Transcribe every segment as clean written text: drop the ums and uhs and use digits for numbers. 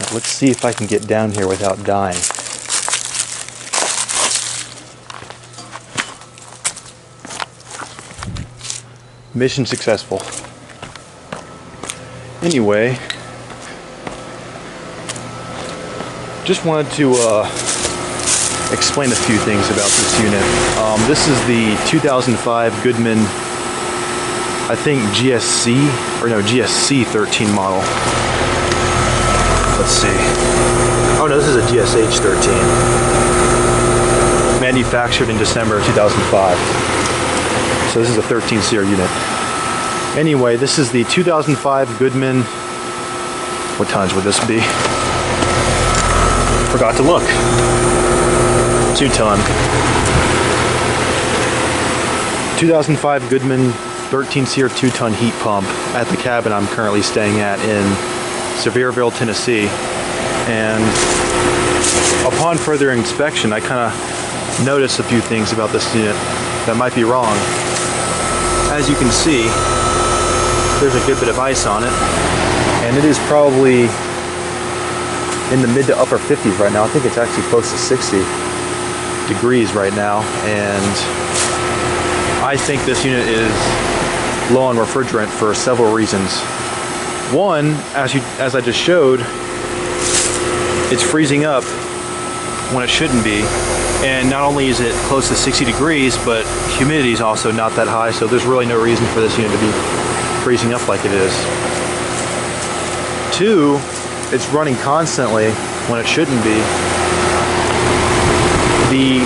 Now, let's see if I can get down here without dying. Mission successful. Anyway, just wanted to explain a few things about this unit. This is the 2005 Goodman, I think GSC13 model. Let's see. Oh no, this is a GSH13. Manufactured in December of 2005. So this is a 13 SEER unit. Anyway, this is the 2005 Goodman. What tonnage would this be? Forgot to look. 2 ton. 2005 Goodman 13 SEER 2 ton heat pump at the cabin I'm currently staying at in Sevierville, Tennessee. And upon further inspection, I kind of noticed a few things about this unit that might be wrong. As you can see, there's a good bit of ice on it, and it is probably in the mid to upper 50s right now. I think it's actually close to 60 degrees right now, and I think this unit is low on refrigerant for several reasons. One, as I just showed, it's freezing up when it shouldn't be. And not only is it close to 60 degrees, but humidity is also not that high, so there's really no reason for this unit to be freezing up like it is. 2, it's running constantly when it shouldn't be. The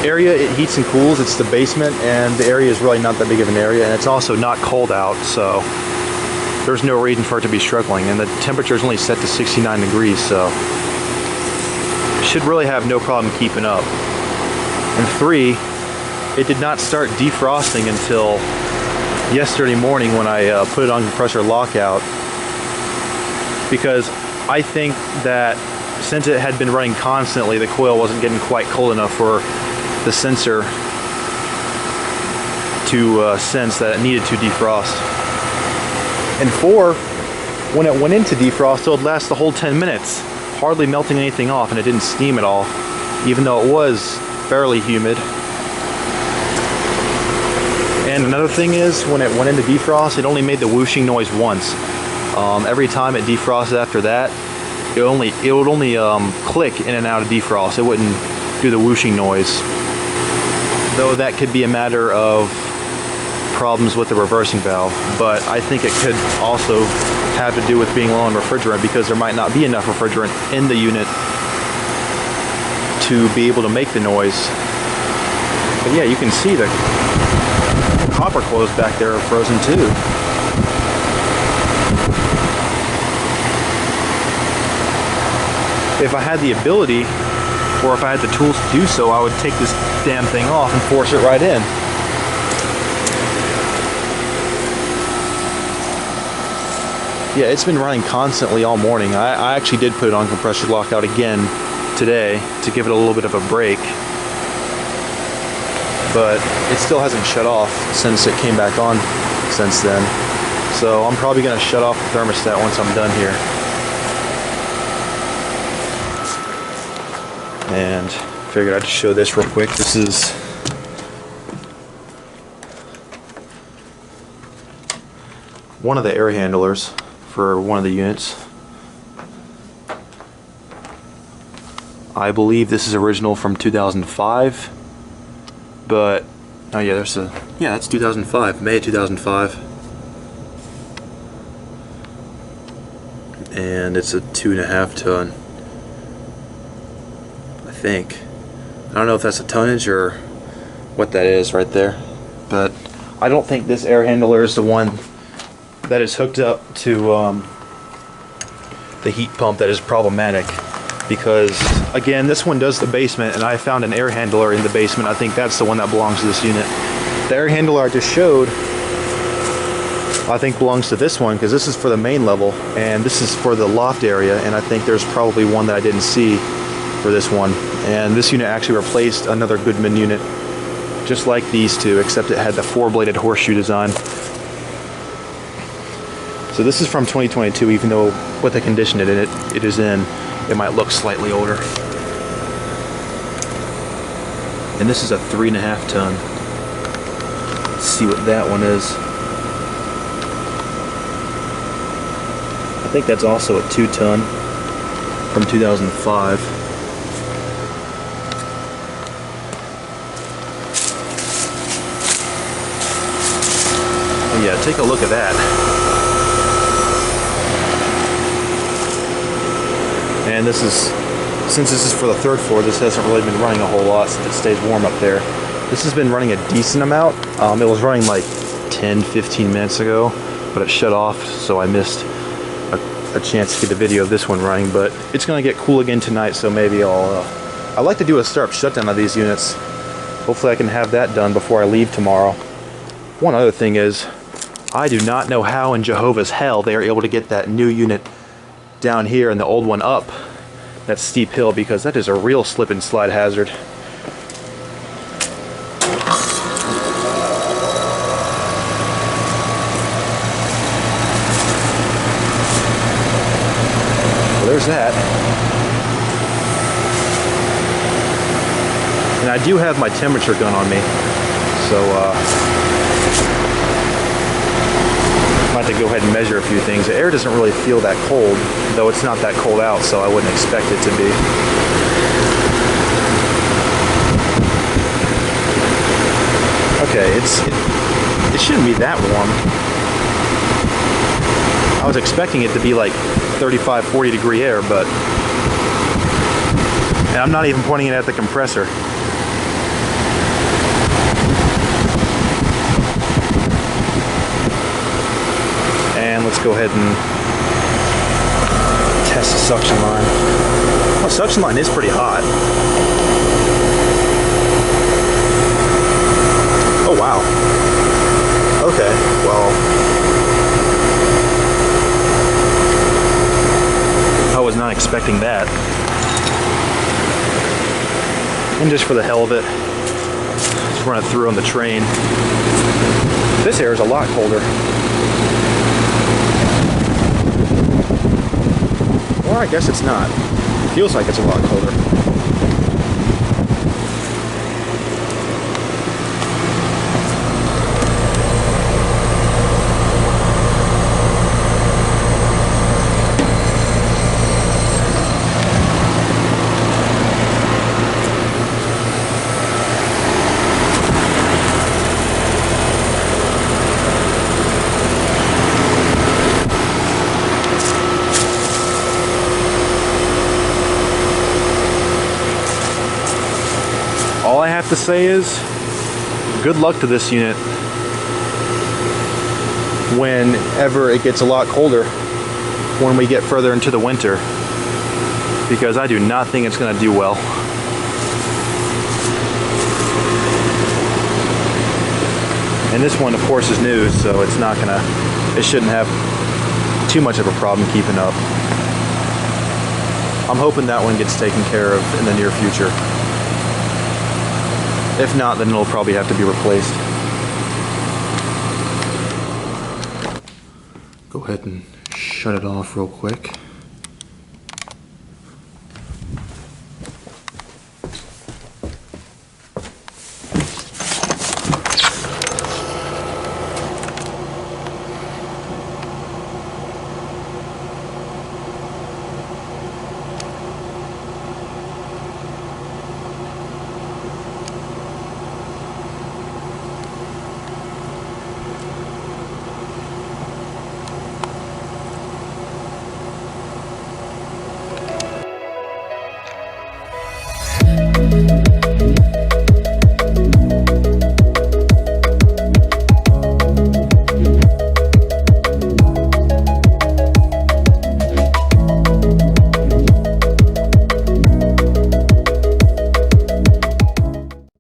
area it heats and cools, it's the basement, and the area is really not that big of an area, and it's also not cold out, so there's no reason for it to be struggling. And the temperature is only set to 69 degrees, so it should really have no problem keeping up. And 3, it did not start defrosting until yesterday morning when I put it on compressor lockout, because I think that since it had been running constantly, the coil wasn't getting quite cold enough for the sensor to sense that it needed to defrost. And 4, when it went into defrost, it would last the whole 10 minutes, hardly melting anything off, and it didn't steam at all, even though it was fairly humid. And another thing is, when it went into defrost, it only made the whooshing noise once. Every time it defrosted after that, it would only click in and out of defrost. It wouldn't do the whooshing noise. Though that could be a matter of problems with the reversing valve, but I think it could also have to do with being low on refrigerant, because there might not be enough refrigerant in the unit to be able to make the noise. But yeah, you can see the copper coils back there are frozen too. If I had the ability, or if I had the tools to do so, I would take this damn thing off and force it right in. Yeah, it's been running constantly all morning. I actually did put it on compressor lockout again today to give it a little bit of a break, but it still hasn't shut off since it came back on since then. So I'm probably going to shut off the thermostat once I'm done here. And figured I'd just show this real quick. This is one of the air handlers for one of the units. I believe this is original from 2005, but oh yeah, that's 2005, May 2005, and it's a 2.5 ton. I think. I don't know if that's a tonnage or what that is right there, but I don't think this air handler is the one that is hooked up to the heat pump that is problematic, because again, this one does the basement, and I found an air handler in the basement. I think that's the one that belongs to this unit. The air handler I just showed, I think belongs to this one, because this is for the main level and this is for the loft area, and I think there's probably one that I didn't see for this one. And this unit actually replaced another Goodman unit just like these two, except it had the 4-bladed horseshoe design. So this is from 2022, even though with the condition it is in, it might look slightly older. And this is a 3.5 ton. Let's see what that one is. I think that's also a 2 ton from 2005. Oh yeah, take a look at that. And this is, since this is for the 3rd floor, this hasn't really been running a whole lot since it stays warm up there. This has been running a decent amount. It was running like 10-15 minutes ago, but it shut off, so I missed a chance to get the video of this one running. But it's gonna get cool again tonight, so maybe I'd like to do a startup shutdown of these units. Hopefully I can have that done before I leave tomorrow. One other thing is, I do not know how in Jehovah's hell they are able to get that new unit down here and the old one up that steep hill, because that is a real slip and slide hazard. Well, there's that. And I do have my temperature gun on me, so I have to go ahead and measure a few things. The air doesn't really feel that cold, though it's not that cold out, so I wouldn't expect it to be. Okay, it shouldn't be that warm. I was expecting it to be like 35, 40 degree air, but... And I'm not even pointing it at the compressor. And let's go ahead and test the suction line. Well, the suction line is pretty hot. Oh wow. Okay, well, I was not expecting that. And just for the hell of it, just run it through on the train. This air is a lot colder. Or I guess it's not. It feels like it's a lot colder. All I have to say is, good luck to this unit whenever it gets a lot colder when we get further into the winter, because I do not think it's going to do well. And this one, of course, is new, so it's not gonna, it shouldn't have too much of a problem keeping up. I'm hoping that one gets taken care of in the near future. If not, then it'll probably have to be replaced. Go ahead and shut it off real quick.